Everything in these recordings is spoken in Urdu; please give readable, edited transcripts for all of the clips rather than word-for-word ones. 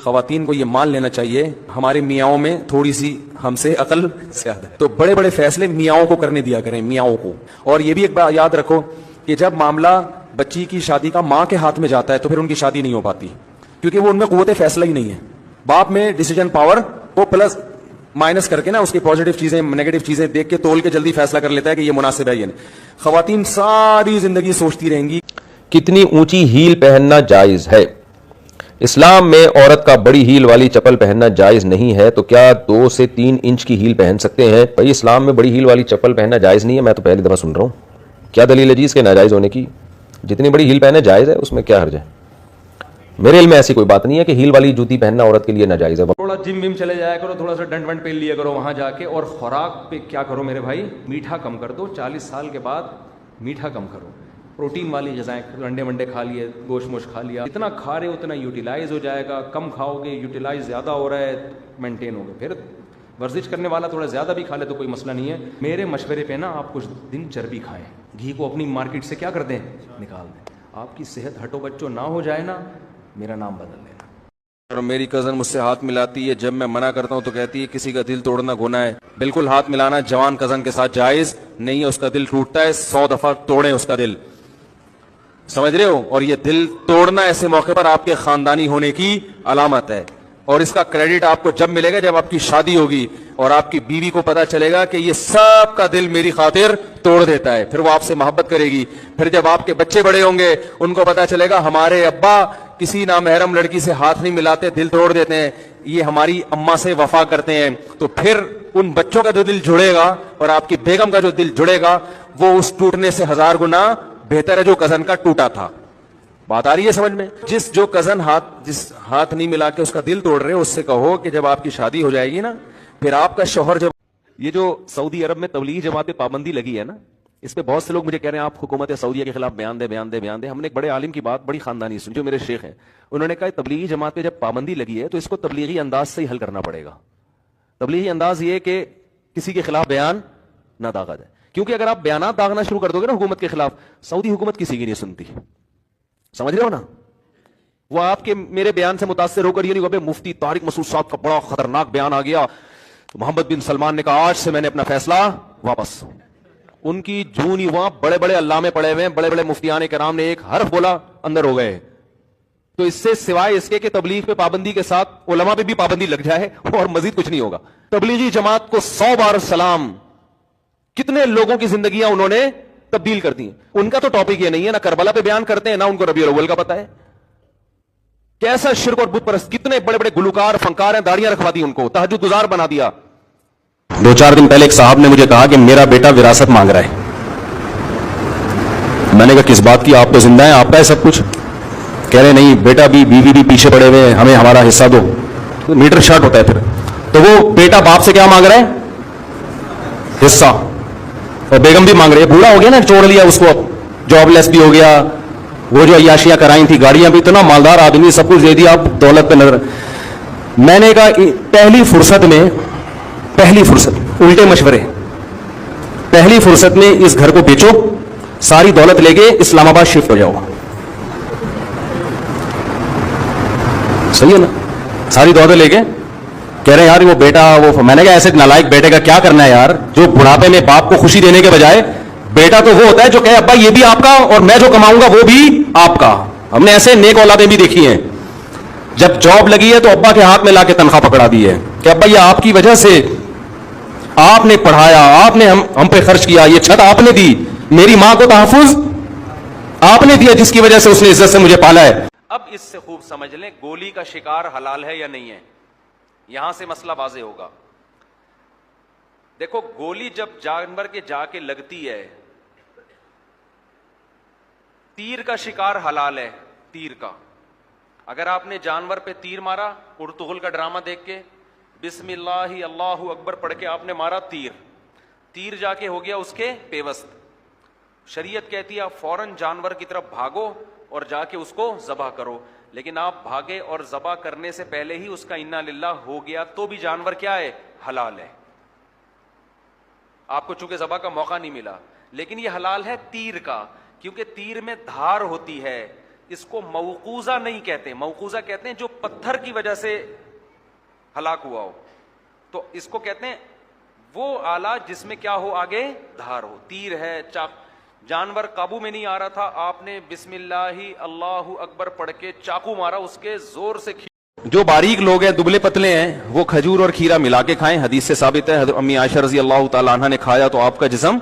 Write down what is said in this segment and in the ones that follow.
خواتین کو یہ مان لینا چاہیے ہمارے میاؤں میں تھوڑی سی ہم سے عقل زیادہ ہے، تو بڑے بڑے فیصلے میاؤں کو کرنے دیا کریں، میاؤں کو۔ اور یہ بھی ایک بات یاد رکھو کہ جب معاملہ بچی کی شادی کا ماں کے ہاتھ میں جاتا ہے تو پھر ان کی شادی نہیں ہو پاتی، کیونکہ وہ ان میں قوت فیصلہ ہی نہیں ہے۔ باپ میں ڈیسیجن پاور وہ پلس مائنس کر کے نا اس کی پازیٹیو چیزیں نیگیٹو چیزیں دیکھ کے تول کے جلدی فیصلہ کر لیتا ہے کہ یہ مناسب ہے یہ نہیں۔ خواتین ساری زندگی سوچتی رہیں گی کتنی اونچی ہیل پہننا جائز ہے؟ اسلام میں عورت کا بڑی ہیل والی چپل پہننا جائز نہیں ہے، تو کیا 2 سے 3 انچ کی ہیل پہن سکتے ہیں؟ بھائی اسلام میں بڑی ہیل والی چپل پہننا جائز نہیں ہے، میں تو پہلی دفعہ سن رہا ہوں۔ کیا دلیل ہے جی اس کے ناجائز ہونے کی؟ جتنی بڑی ہیل پہنے جائز ہے، اس میں کیا حرج ہے؟ میرے علم میں ایسی کوئی بات نہیں ہے کہ ہیل والی جوتی پہننا عورت کے لیے ناجائز ہے۔ تھوڑا جم وم چلے جایا کرو، تھوڑا سا ڈنڈ ونڈ پہن لیا کرو وہاں جا کے، اور خوراک پہ کیا کرو میرے بھائی، میٹھا کم کر دو۔ 40 سال کے بعد میٹھا کم کرو، پروٹین والی غذائیں، انڈے ونڈے کھا لیے، گوشت موش کھا لیا، جتنا کھا رہے اتنا یوٹیلائز ہو جائے گا۔ کم کھاؤ گے یوٹیلائز زیادہ ہو رہا ہے، مینٹین ہوگا۔ پھر ورزش کرنے والا تھوڑا زیادہ بھی کھا لے تو کوئی مسئلہ نہیں ہے۔ میرے مشورے پہ نا آپ کچھ دن چربی کھائیں، گھی کو اپنی مارکیٹ سے کیا کر دیں، نکال دیں۔ آپ کی صحت ہٹو بچوں نہ ہو جائے نا، میرا نام بدل لینا۔ اور میری کزن مجھ سے ہاتھ ملاتی ہے، جب میں منع کرتا ہوں تو کہتی ہے کسی کا دل توڑنا گناہ ہے۔ بالکل ہاتھ ملانا جوان کزن کے ساتھ جائز نہیں ہے، اس کا دل ٹوٹتا ہے، 100 دفعہ توڑیں اس کا دل، سمجھ رہے ہو؟ اور یہ دل توڑنا ایسے موقع پر آپ کے خاندانی ہونے کی علامت ہے، اور اس کا کریڈٹ آپ کو جب ملے گا جب آپ کی شادی ہوگی اور آپ کی بیوی کو پتا چلے گا کہ یہ سب کا دل میری خاطر توڑ دیتا ہے، پھر وہ آپ سے محبت کرے گی۔ پھر جب آپ کے بچے بڑے ہوں گے ان کو پتا چلے گا ہمارے ابا کسی نامحرم لڑکی سے ہاتھ نہیں ملاتے، دل توڑ دیتے ہیں، یہ ہماری اماں سے وفا کرتے ہیں، تو پھر ان بچوں کا جو دل جڑے گا اور آپ کی بیگم کا جو دل جڑے گا وہ اس ٹوٹنے سے 1000 گنا بہتر ہے جو کزن کا ٹوٹا تھا۔ بات آ رہی ہے سمجھ میں؟ جو کزن جس ہاتھ نہیں ملا کے اس کا دل توڑ رہے اس سے کہو کہ جب آپ کی شادی ہو جائے گی نا، پھر آپ کا شوہر جب یہ جو سعودی عرب میں تبلیغی جماعت پہ پابندی لگی ہے نا، اس پہ بہت سے لوگ مجھے کہہ رہے ہیں آپ حکومت سعودیہ کے خلاف بیان دے۔ ہم نے ایک بڑے عالم کی بات بڑی خاندانی سنی جو میرے شیخ ہیں، انہوں نے کہا تبلیغی جماعت پہ جب پابندی لگی ہے تو اس کو تبلیغی انداز سے ہی حل کرنا پڑے گا۔ تبلیغی انداز یہ کہ کسی کے خلاف بیان نہ داغا جائے، کیونکہ اگر آپ بیانات داغنا شروع کر دو گے نا حکومت کے خلاف، سعودی حکومت کسی کی نہیں سنتی، سمجھ رہے ہو نا؟ وہ آپ کے میرے بیان سے متاثر ہو کر یہ نہیں کہ مفتی طارق مسعود صاحب کا بڑا خطرناک بیان آ گیا، محمد بن سلمان نے کہا آج سے میں نے اپنا فیصلہ واپس۔ ان کی جونی وہاں بڑے بڑے علامے پڑے ہوئے ہیں، بڑے بڑے مفتیان کرام نے ایک حرف بولا اندر ہو گئے۔ تو اس سے سوائے اس کے کہ تبلیغ پہ پابندی کے ساتھ علماء پہ بھی پابندی لگ جائے اور مزید کچھ نہیں ہوگا۔ تبلیغی جماعت کو 100 بار سلام، کتنے لوگوں کی زندگیاں انہوں نے تبدیل کر دی۔ ان کا تو ٹاپک یہ نہیں ہے، نہ کربلا پہ بیان کرتے ہیں نہ ان کو ربیع الاول کا پتہ ہے۔ کیسا شرک اور بت پرست، کتنے بڑے بڑے گلوکار فنکار ہیں، داڑیاں رکھوا دی ان کو، تہجد گزار بنا دیا۔ 2-4 دن پہلے ایک صاحب نے مجھے کہا کہ میرا بیٹا وراثت مانگ رہا ہے۔ میں نے کہا کس بات کی، آپ تو زندہ ہیں، آپ کا ہے سب کچھ۔ کہہ رہے نہیں بیٹا بھی بیوی بھی پیچھے پڑے ہوئے ہیں، ہمیں ہمارا حصہ دو۔ تو میٹر شارٹ ہوتا ہے پھر۔ تو وہ بیٹا باپ سے کیا مانگ رہا ہے؟ حصہ۔ اور بیگم بھی مانگ رہی ہے، بوڑھا ہو گیا نا، چھوڑ لیا اس کو، جاب لیس بھی ہو گیا، وہ جو عیاشیاں کرائیں تھی، گاڑیاں بھی، اتنا مالدار آدمی، سب کچھ دے دیا، اب دولت پہ نظر۔ میں نے کہا پہلی فرصت الٹے مشورے، پہلی فرصت میں اس گھر کو بیچو، ساری دولت لے کے اسلام آباد شفٹ ہو جاؤ۔ صحیح ہے نا؟ ساری دولت لے کے کہہ رہے ہیں یار وہ بیٹا، وہ میں نے کہا ایسے نالائق بیٹے کا کیا کرنا ہے یار، جو بڑھاپے میں باپ کو خوشی دینے کے بجائے، بیٹا تو وہ ہوتا ہے جو کہے ابا یہ بھی آپ کا اور میں جو کماؤں گا وہ بھی آپ کا۔ ہم نے ایسے نیک اولادیں بھی دیکھی ہیں، جب جاب لگی ہے تو ابا کے ہاتھ میں لا کے تنخواہ پکڑا دی ہے کہ ابا یہ آپ کی وجہ سے، آپ نے پڑھایا، آپ نے ہم پہ خرچ کیا، یہ چھت آپ نے دی، میری ماں کو تحفظ آپ نے دیا جس کی وجہ سے اس نے عزت سے مجھے پالا ہے۔ اب اس سے خوب سمجھ لیں گولی کا شکار حلال ہے یا نہیں ہے، یہاں سے مسئلہ واضح ہوگا۔ دیکھو گولی جب جانور کے جا کے لگتی ہے، تیر کا شکار حلال ہے، تیر کا۔ اگر آپ نے جانور پہ تیر مارا، ارطغرل کا ڈرامہ دیکھ کے بسم اللہ اللہ اکبر پڑھ کے آپ نے مارا تیر جا کے ہو گیا اس کے پیوست، شریعت کہتی ہے آپ فوراً جانور کی طرف بھاگو اور جا کے اس کو ذبح کرو، لیکن آپ بھاگے اور ذبح کرنے سے پہلے ہی اس کا انا للہ ہو گیا تو بھی جانور کیا ہے؟ حلال ہے۔ آپ کو چونکہ ذبح کا موقع نہیں ملا، لیکن یہ حلال ہے تیر کا، کیونکہ تیر میں دھار ہوتی ہے، اس کو موقوزہ نہیں کہتے, موقوزہ کہتے ہیں جو پتھر کی وجہ سے ہلاک ہوا ہو, تو اس کو کہتے ہیں وہ آلہ جس میں کیا ہو, آگے دھار ہو, تیر ہے, جانور قابو میں نہیں آ رہا تھا, آپ نے بسم اللہ اللہ اکبر پڑھ کے چاقو مارا, اس کے زور سے جو باریک لوگ ہیں, دبلے پتلے ہیں, وہ کھجور اور کھیرا ملا کے کھائیں, حدیث سے ثابت ہے, حضرت امی عائشہ رضی اللہ تعالی عنہ نے کھایا تو آپ کا جسم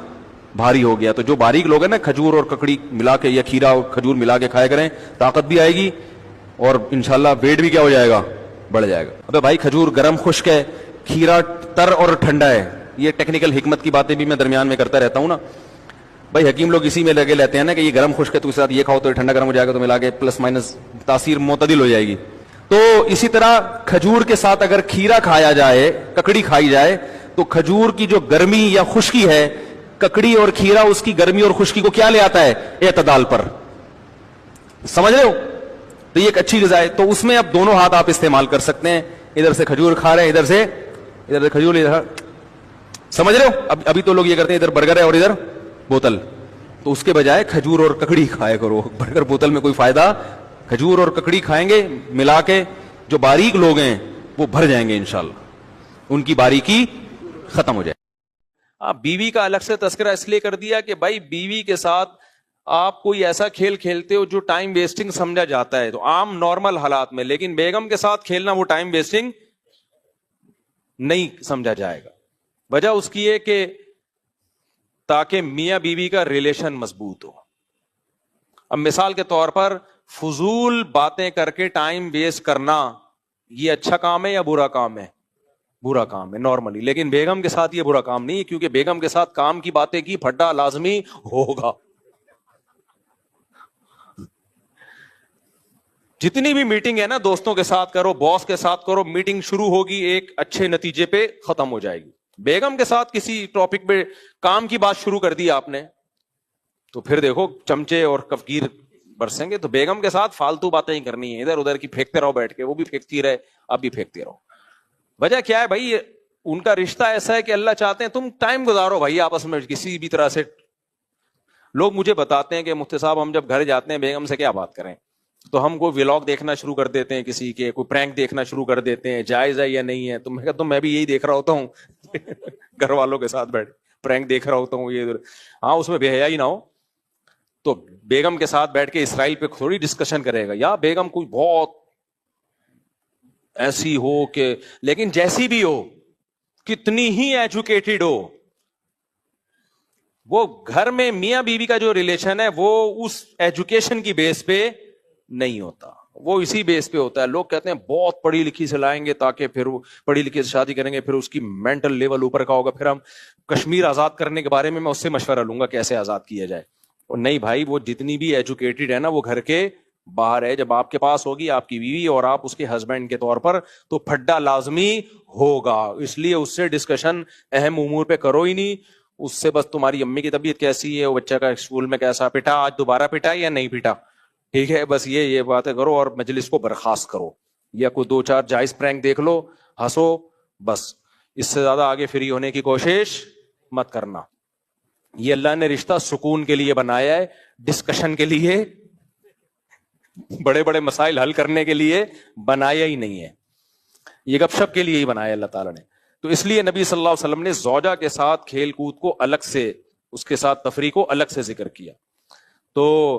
بھاری ہو گیا. تو جو باریک لوگ ہیں نا, کھجور اور ککڑی ملا کے یا کھیرا اور کھجور ملا کے کھایا کریں, طاقت بھی آئے گی اور انشاءاللہ ویٹ بھی کیا ہو جائے گا, بڑھ جائے گا. ابے بھائی کھجور گرم خشک ہے, کھیرا تر اور ٹھنڈا ہے, یہ ٹیکنیکل حکمت کی باتیں بھی میں درمیان میں کرتا رہتا ہوں نا بھائی. حکیم لوگ اسی میں لگے لیتے ہیں نا کہ یہ گرم خشک ہے تو اس کے ساتھ یہ کھاؤ تو یہ ٹھنڈا گرم ہو جائے گا, تو ملا کے پلس مائنس تاثیر معتدل ہو جائے گی. تو اسی طرح کھجور کے ساتھ اگر کھیرا کھایا جائے, ککڑی کھائی جائے, تو کھجور کی جو گرمی یا خشکی ہے, ککڑی اور کھیرا اس کی گرمی اور خشکی کو کیا لے آتا ہے, اعتدال پر. سمجھ رہے ہو؟ تو یہ ایک اچھی غذا ہے. تو اس میں اب دونوں ہاتھ آپ استعمال کر سکتے ہیں, ادھر سے کھجور کھا رہے ہیں, ادھر سے کھجور, ادھر. سمجھ رہے ہو؟ ابھی تو لوگ یہ کرتے ہیں ادھر برگر ہے اور ادھر بوتل, تو اس کے بجائے کھجور اور ککڑی کھایا کرو. برگر بوتل میں کوئی فائدہ, کھجور اور ککڑی کھائیں گے ملا کے, جو باریک لوگ ہیں وہ بھر جائیں گے انشاءاللہ, ان کی باریکی ختم ہو جائے. بیوی کا الگ سے تذکرہ اس لیے کر دیا کہ بھائی بیوی کے ساتھ آپ کوئی ایسا کھیل کھیلتے ہو جو ٹائم ویسٹنگ سمجھا جاتا ہے تو عام نارمل حالات میں, لیکن بیگم کے ساتھ کھیلنا وہ ٹائم ویسٹنگ نہیں سمجھا جائے گا. وجہ اس کی ہے کہ تاکہ میاں بیوی کا ریلیشن مضبوط ہو. اب مثال کے طور پر فضول باتیں کر کے ٹائم ویسٹ کرنا یہ اچھا کام ہے یا برا کام ہے؟ برا کام ہے نارملی. لیکن بیگم کے ساتھ یہ برا کام نہیں ہے, کیونکہ بیگم کے ساتھ کام کی باتیں کی پھڈا لازمی ہوگا. جتنی بھی میٹنگ ہے نا دوستوں کے ساتھ کرو, باس کے ساتھ کرو, میٹنگ شروع ہوگی ایک اچھے نتیجے پہ ختم ہو جائے گی. بیگم کے ساتھ کسی ٹاپک پہ کام کی بات شروع کر دی آپ نے تو پھر دیکھو چمچے اور کفگیر برسیں گے. تو بیگم کے ساتھ فالتو باتیں ہی کرنی ہے, ادھر ادھر کی پھینکتے رہو بیٹھ کے, وہ بھی پھینکتی رہے, آپ بھی پھینکتے رہو. وجہ کیا ہے بھائی, ان کا رشتہ ایسا ہے کہ اللہ چاہتے ہیں تم ٹائم گزارو بھائی آپس میں کسی بھی طرح سے. لوگ مجھے بتاتے ہیں کہ مفتی صاحب ہم جب گھر جاتے ہیں بیگم سے کیا بات کریں, تو ہم کوئی ولاگ دیکھنا شروع کر دیتے ہیں, کسی کے کوئی پرینک دیکھنا شروع کر دیتے ہیں, جائز ہے یا نہیں ہے. تو میں کہتا ہوں میں بھی یہی دیکھ رہا ہوتا ہوں گھر والوں کے ساتھ بیٹھ پرینک دیکھ رہا ہوتا ہوں یہ. ہاں اس میں بے حیائی نہ ہو تو بیگم کے ساتھ بیٹھ کے اسرائیل پہ تھوڑی ڈسکشن کرے گا, یا بیگم کوئی بہت ایسی ہو کہ, لیکن جیسی بھی ہو, کتنی ہی ایجوکیٹڈ ہو, وہ گھر میں میاں بیوی کا جو ریلیشن ہے وہ اس ایجوکیشن کی بیس پہ نہیں ہوتا, وہ اسی بیس پہ ہوتا ہے. لوگ کہتے ہیں بہت پڑھی لکھی سے لائیں گے تاکہ پھر وہ پڑھی لکھی سے شادی کریں گے, پھر اس کی مینٹل لیول اوپر کا ہوگا, پھر ہم کشمیر آزاد کرنے کے بارے میں اس سے مشورہ لوں گا کیسے آزاد کیا جائے. اور نہیں بھائی, وہ جتنی بھی ایجوکیٹڈ ہے نا وہ گھر کے باہر ہے. جب آپ کے پاس ہوگی آپ کی بیوی اور آپ اس کے ہسبینڈ کے طور پر, تو پھڈا لازمی ہوگا. اس لیے اس سے ڈسکشن اہم امور پہ کرو ہی نہیں. اس سے بس تمہاری امی کی طبیعت کیسی ہے, وہ بچہ کا اسکول میں کیسا, پٹا آج دوبارہ پٹا یا نہیں پٹا, ٹھیک ہے, بس یہ باتیں کرو اور مجلس کو برخاست کرو. یا کوئی 2-4 جائز پرینک دیکھ لو, ہنسو, بس. اس سے زیادہ آگے فری ہونے کی کوشش مت کرنا. یہ اللہ نے رشتہ سکون کے لیے بنایا ہے, ڈسکشن کے لیے, بڑے بڑے مسائل حل کرنے کے لیے بنایا ہی نہیں ہے. یہ گپ شپ کے لیے ہی بنایا اللہ تعالیٰ نے. تو اس لیے نبی صلی اللہ علیہ وسلم نے زوجہ کے ساتھ کھیل کود کو الگ سے, اس کے ساتھ تفریح کو الگ سے ذکر کیا. تو